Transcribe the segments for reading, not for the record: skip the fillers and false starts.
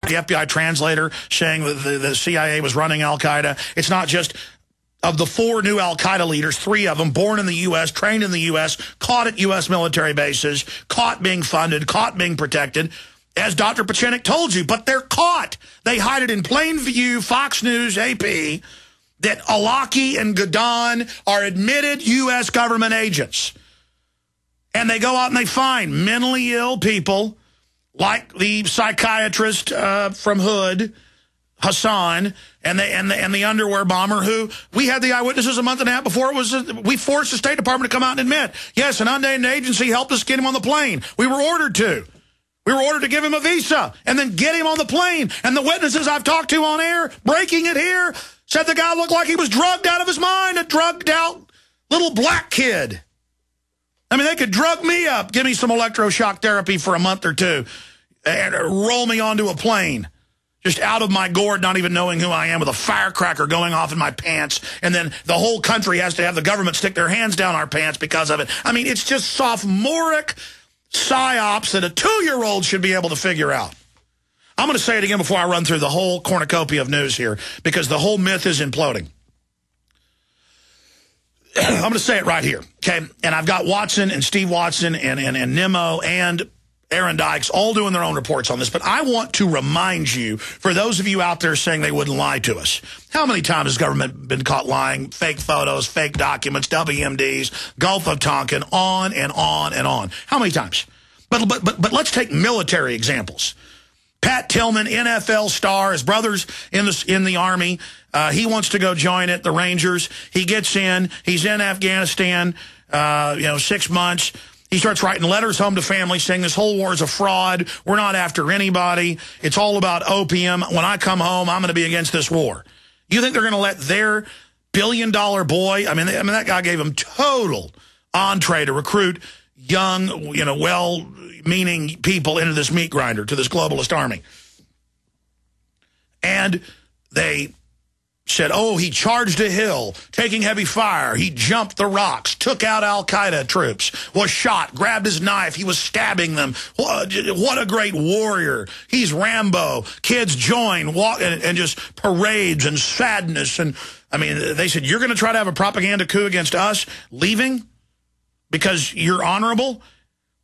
the FBI translator saying that the CIA was running al-Qaeda. It's not just of the 4 new al-Qaeda leaders, 3 of them born in the U.S., trained in the U.S., caught at U.S. military bases, caught being funded, caught being protected, as Dr. Pieczenik told you. But they're caught. They hide it in plain view, Fox News, AP, that Alaki and Gadon are admitted U.S. government agents. And they go out and they find mentally ill people like the psychiatrist from Hood, Hassan, and the underwear bomber who we had the eyewitnesses a month and a half before it was. We forced the State Department to come out and admit, yes, an unnamed agency helped us get him on the plane. We were ordered to. We were ordered to give him a visa and then get him on the plane. And the witnesses I've talked to on air, breaking it here, said the guy looked like he was drugged out of his mind, a drugged out little black kid. I mean, they could drug me up, give me some electroshock therapy for a month or 2, and roll me onto a plane. Just out of my gourd, not even knowing who I am, with a firecracker going off in my pants. And then the whole country has to have the government stick their hands down our pants because of it. I mean, it's just sophomoric psyops that a 2-year-old should be able to figure out. I'm going to say it again before I run through the whole cornucopia of news here, because the whole myth is imploding. I'm going to say it right here, okay? And I've got Watson and Steve Watson and Nimmo and Aaron Dykes all doing their own reports on this, but I want to remind you, for those of you out there saying they wouldn't lie to us, how many times has government been caught lying? Fake photos, fake documents, WMDs, Gulf of Tonkin, on and on and on. How many times? But let's take military examples. Pat Tillman, NFL star, his brother's in the Army. He wants to go join it, the Rangers. He gets in. He's in Afghanistan, 6 months. He starts writing letters home to family saying this whole war is a fraud. We're not after anybody. It's all about opium. When I come home, I'm going to be against this war. You think they're going to let their billion-dollar boy, I mean, that guy gave him total entree to recruit young, well-meaning people into this meat grinder, to this globalist army. And they said, oh, he charged a hill, taking heavy fire. He jumped the rocks, took out al-Qaeda troops, was shot, grabbed his knife. He was stabbing them. What a great warrior. He's Rambo. Kids join, walk, and just parades and sadness. And, I mean, they said, you're going to try to have a propaganda coup against us, leaving because you're honorable?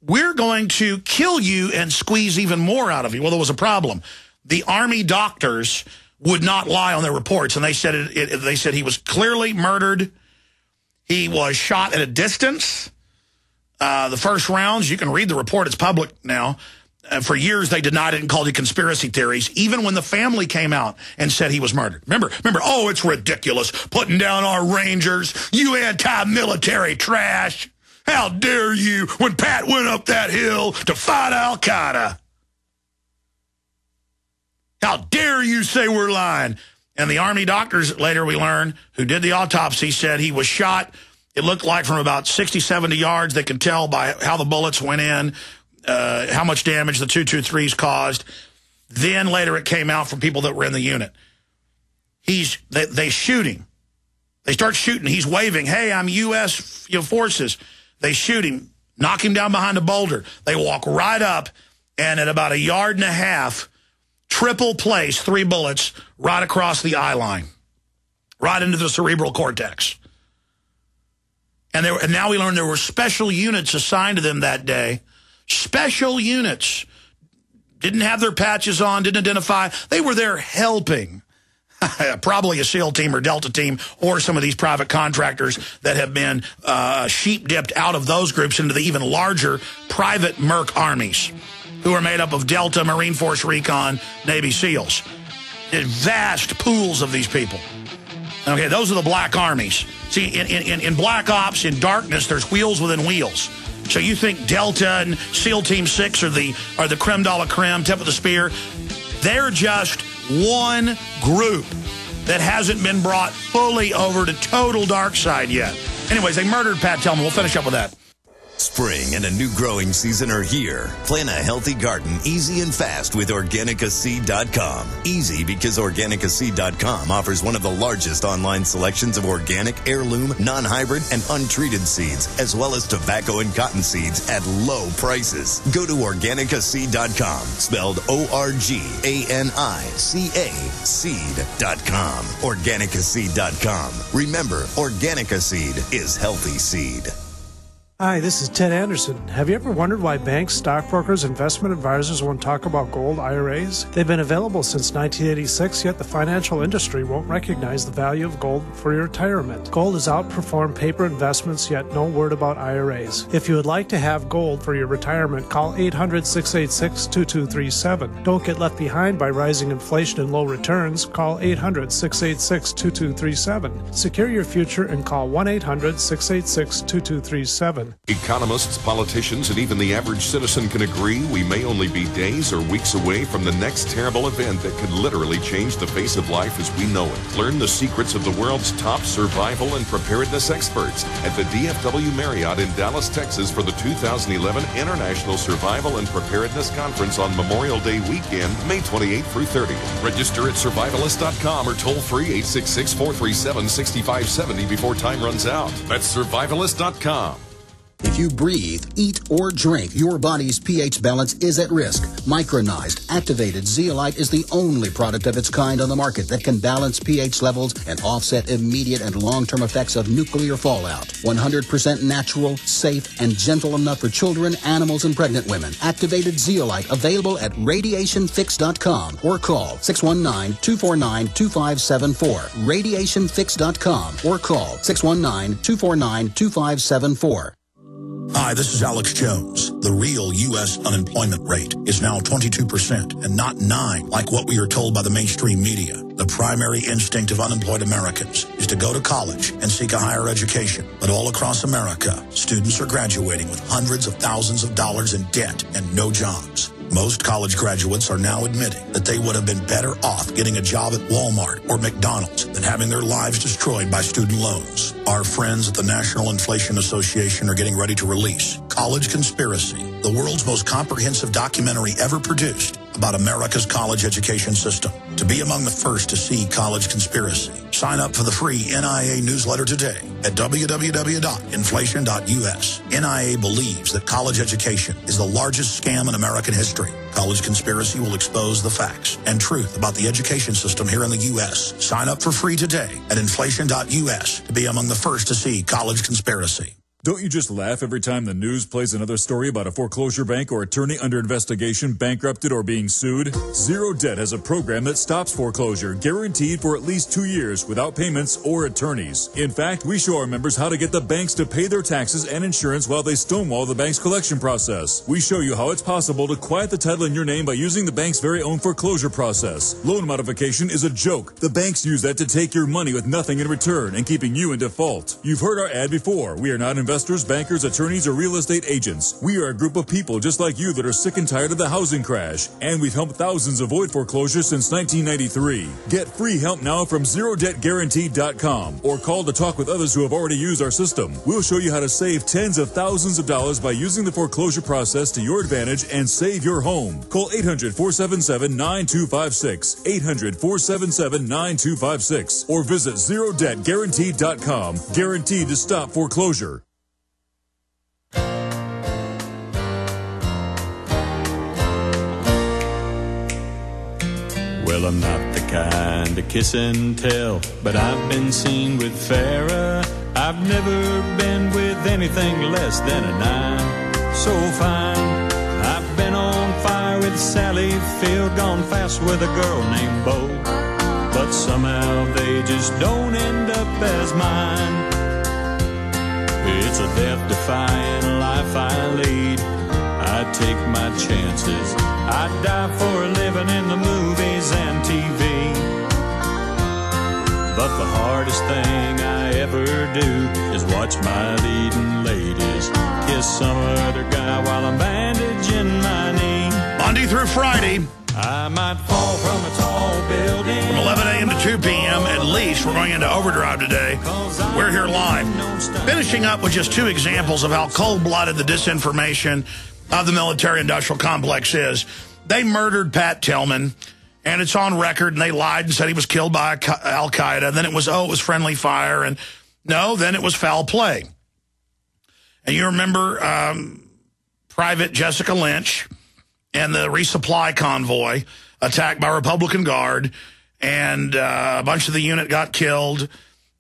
We're going to kill you and squeeze even more out of you. Well, there was a problem. The Army doctors would not lie on their reports, and they said they said he was clearly murdered. He was shot at a distance. The first rounds, you can read the report. It's public now. For years, they denied it and called it conspiracy theories, even when the family came out and said he was murdered. Remember, oh, it's ridiculous, putting down our Rangers, you anti-military trash. How dare you, when Pat went up that hill to fight al-Qaeda. How dare you say we're lying? And the Army doctors, later we learned, who did the autopsy, said he was shot. It looked like from about 60, 70 yards. They could tell by how the bullets went in, how much damage the 223s caused. Then later it came out from people that were in the unit. They shoot him. They start shooting. He's waving, hey, I'm U.S. forces. They shoot him, knock him down behind a boulder. They walk right up, and at about 1.5 yards, triple place, 3 bullets right across the eye line, right into the cerebral cortex. And now we learn there were special units assigned to them that day. Special units. Didn't have their patches on, didn't identify. They were there helping. Probably a SEAL team or Delta team or some of these private contractors that have been sheep-dipped out of those groups into the even larger private merc armies, who are made up of Delta, Marine Force Recon, Navy SEALs. There's vast pools of these people. Okay, those are the black armies. See, in black ops, in darkness, there's wheels within wheels. So you think Delta and SEAL Team 6 are the creme de la creme, tip of the spear. They're just one group that hasn't been brought fully over to total dark side yet. Anyways, they murdered Pat Tillman. We'll finish up with that. Spring and a new growing season are here. Plan a healthy garden easy and fast with organicaseed.com. Easy because organicaseed.com offers one of the largest online selections of organic, heirloom, non-hybrid, and untreated seeds, as well as tobacco and cotton seeds at low prices. Go to organicaseed.com, spelled O-R-G-A-N-I-C-A, seed.com. Organicaseed.com. Remember, Organica Seed is healthy seed. Hi, this is Ted Anderson. Have you ever wondered why banks, stockbrokers, investment advisors won't talk about gold IRAs? They've been available since 1986, yet the financial industry won't recognize the value of gold for your retirement. Gold has outperformed paper investments, yet no word about IRAs. If you would like to have gold for your retirement, call 800-686-2237. Don't get left behind by rising inflation and low returns. Call 800-686-2237. Secure your future and call 1-800-686-2237. Economists, politicians, and even the average citizen can agree we may only be days or weeks away from the next terrible event that could literally change the face of life as we know it. Learn the secrets of the world's top survival and preparedness experts at the DFW Marriott in Dallas, Texas for the 2011 International Survival and Preparedness Conference on Memorial Day weekend, May 28th through 30th. Register at survivalist.com or toll free 866-437-6570 before time runs out. That's survivalist.com. If you breathe, eat, or drink, your body's pH balance is at risk. Micronized, activated zeolite is the only product of its kind on the market that can balance pH levels and offset immediate and long-term effects of nuclear fallout. 100% natural, safe, and gentle enough for children, animals, and pregnant women. Activated zeolite available at radiationfix.com or call 619-249-2574. Radiationfix.com or call 619-249-2574. Hi, this is Alex Jones. The real U.S. unemployment rate is now 22% and not 9% like what we are told by the mainstream media. The primary instinct of unemployed Americans is to go to college and seek a higher education. But all across America, students are graduating with hundreds of thousands of dollars in debt and no jobs. Most college graduates are now admitting that they would have been better off getting a job at Walmart or McDonald's than having their lives destroyed by student loans. Our friends at the National Inflation Association are getting ready to release College Conspiracy, the world's most comprehensive documentary ever produced about America's college education system. To be among the first to see College Conspiracy, sign up for the free NIA newsletter today at www.inflation.us. NIA believes that college education is the largest scam in American history. College Conspiracy will expose the facts and truth about the education system here in the U.S. Sign up for free today at inflation.us to be among the first to see College Conspiracy. Don't you just laugh every time the news plays another story about a foreclosure bank or attorney under investigation, bankrupted, or being sued? Zero Debt has a program that stops foreclosure, guaranteed for at least 2 years without payments or attorneys. In fact, we show our members how to get the banks to pay their taxes and insurance while they stonewall the bank's collection process. We show you how it's possible to quiet the title in your name by using the bank's very own foreclosure process. Loan modification is a joke. The banks use that to take your money with nothing in return and keeping you in default. You've heard our ad before. We are not investors, bankers, attorneys, or real estate agents. We are a group of people just like you that are sick and tired of the housing crash. And we've helped thousands avoid foreclosure since 1993. Get free help now from ZeroDebtGuaranteed.com or call to talk with others who have already used our system. We'll show you how to save tens of thousands of dollars by using the foreclosure process to your advantage and save your home. Call 800-477-9256, 800-477-9256, or visit ZeroDebtGuaranteed.com. Guaranteed to stop foreclosure. Well, I'm not the kind to kiss and tell, but I've been seen with Farrah. I've never been with anything less than a 9. So fine. I've been on fire with Sally Field, gone fast with a girl named Bo, but somehow they just don't end up as mine. It's a death-defying life I lead. I take my chances. I die for a living in the movies and TV. But the hardest thing I ever do is watch my leading ladies kiss some other guy while I'm bandaging my knee. Monday through Friday, I might fall from a tall building. From 11 a.m. to 2 p.m. at least, we're going into overdrive today. We're here live. Finishing up with just two examples of how cold-blooded the disinformation of the military-industrial complex is. They murdered Pat Tillman, and it's on record, and they lied and said he was killed by Al-Qaeda. Then it was friendly fire, and no, then it was foul play. And you remember Private Jessica Lynch and the resupply convoy attacked by Republican Guard, and a bunch of the unit got killed,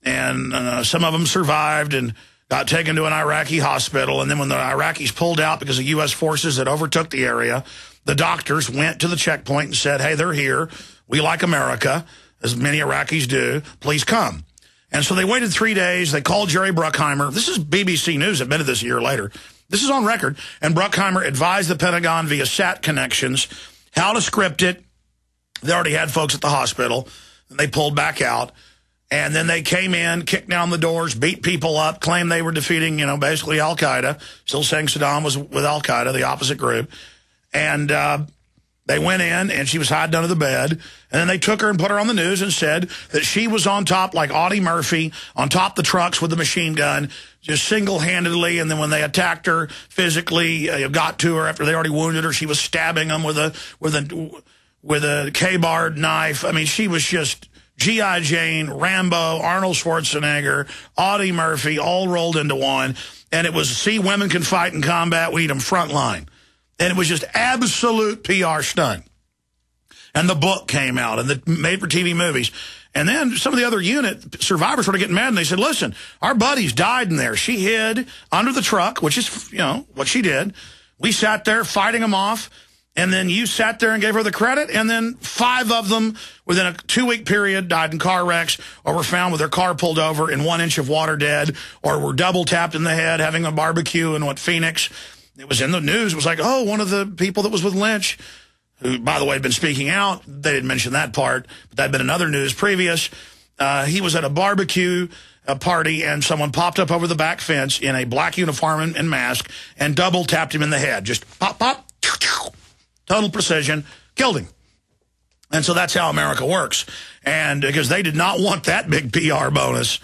and some of them survived and got taken to an Iraqi hospital. And then when the Iraqis pulled out because of U.S. forces that overtook the area, the doctors went to the checkpoint and said, hey, they're here. We like America, as many Iraqis do. Please come. And so they waited 3 days. They called Jerry Bruckheimer. This is BBC News admitted this a year later. This is on record. And Bruckheimer advised the Pentagon via SAT connections how to script it. They already had folks at the hospital, and they pulled back out. And then they came in, kicked down the doors, beat people up, claimed they were defeating, basically Al-Qaeda, still saying Saddam was with Al-Qaeda, the opposite group. And they went in, and she was hiding under the bed. And then they took her and put her on the news and said that she was on top, like Audie Murphy, on top of the trucks with the machine gun, just single-handedly. And then when they attacked her physically, got to her after they already wounded her, she was stabbing them with a K-bar knife. I mean, she was just G.I. Jane, Rambo, Arnold Schwarzenegger, Audie Murphy, all rolled into one. And it was, see, women can fight in combat, we need them frontline. And it was just absolute PR stunt. And the book came out, and the made-for-TV movies. And then some of the other unit survivors started getting mad, and they said, listen, our buddies died in there. She hid under the truck, which is, what she did. We sat there fighting them off, and then you sat there and gave her the credit, and then 5 of them within a 2-week period died in car wrecks or were found with their car pulled over in 1 inch of water dead, or were double-tapped in the head having a barbecue in Phoenix. It was in the news. It was like, oh, one of the people that was with Lynch, who, by the way, had been speaking out. They didn't mention that part, but that had been another news previous. He was at a barbecue party, and someone popped up over the back fence in a black uniform and mask and double-tapped him in the head. Just pop, pop, total precision, killed him. And so that's how America works. And because they did not want that big PR bonus.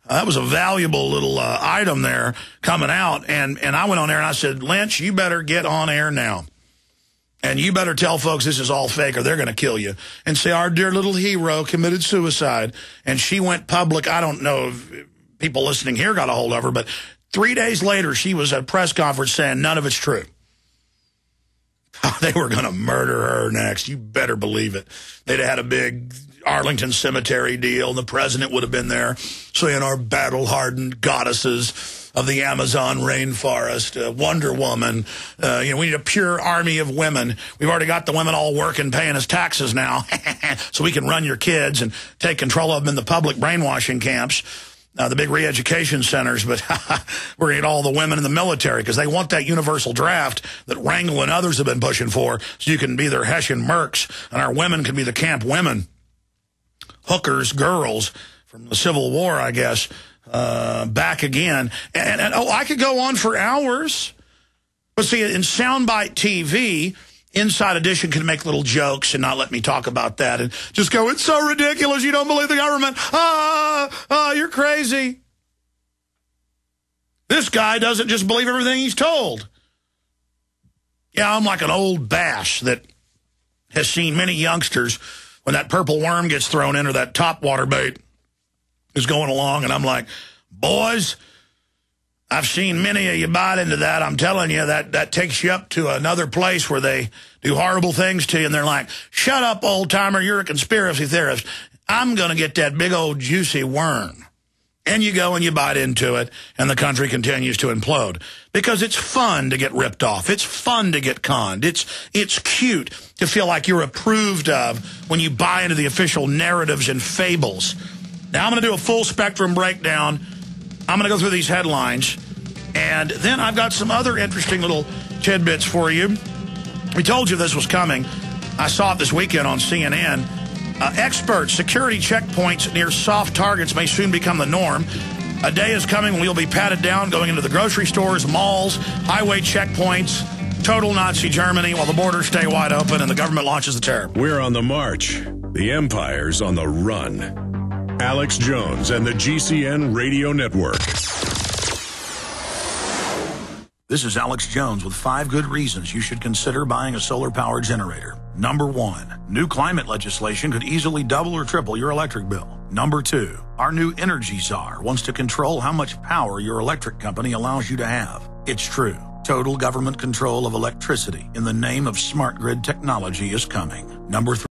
That was a valuable little item there coming out. And I went on there and I said, Lynch, you better get on air now. And you better tell folks this is all fake or they're going to kill you. And say, our dear little hero committed suicide. And she went public. I don't know if people listening here got a hold of her, but 3 days later, she was at a press conference saying none of it's true. They were going to murder her next. You better believe it. They'd have had a big Arlington Cemetery deal, and the president would have been there saying our battle-hardened goddesses of the Amazon rainforest, Wonder Woman, we need a pure army of women. We've already got the women all working, paying us taxes now, so we can run your kids and take control of them in the public brainwashing camps, the big re-education centers, but we're going to get all the women in the military because they want that universal draft that Rangel and others have been pushing for, so you can be their Hessian mercs, and our women can be the camp women. Hookers, girls from the Civil War, I guess, back again. And I could go on for hours. But see, in Soundbite TV, Inside Edition can make little jokes and not let me talk about that and just go, it's so ridiculous, you don't believe the government. You're crazy. This guy doesn't just believe everything he's told. Yeah, I'm like an old bass that has seen many youngsters when that purple worm gets thrown in or that topwater bait is going along, and I'm like, boys, I've seen many of you bite into that. I'm telling you, that takes you up to another place where they do horrible things to you, and they're like, shut up, old-timer, you're a conspiracy theorist. I'm going to get that big old juicy worm. And you go and you bite into it, and the country continues to implode. Because it's fun to get ripped off. It's fun to get conned. It's cute to feel like you're approved of when you buy into the official narratives and fables. Now I'm going to do a full spectrum breakdown. I'm going to go through these headlines. And then I've got some other interesting little tidbits for you. We told you this was coming. I saw it this weekend on CNN. Experts, security checkpoints near soft targets may soon become the norm. A day is coming when we'll be patted down going into the grocery stores, malls, highway checkpoints. total Nazi Germany while the borders stay wide open and the government launches the terror. We're on the march. The empire's on the run. Alex Jones and the GCN Radio Network. This is Alex Jones with 5 good reasons you should consider buying a solar power generator. Number 1, new climate legislation could easily double or triple your electric bill. Number 2, our new energy czar wants to control how much power your electric company allows you to have. It's true. Total government control of electricity in the name of smart grid technology is coming. Number 3.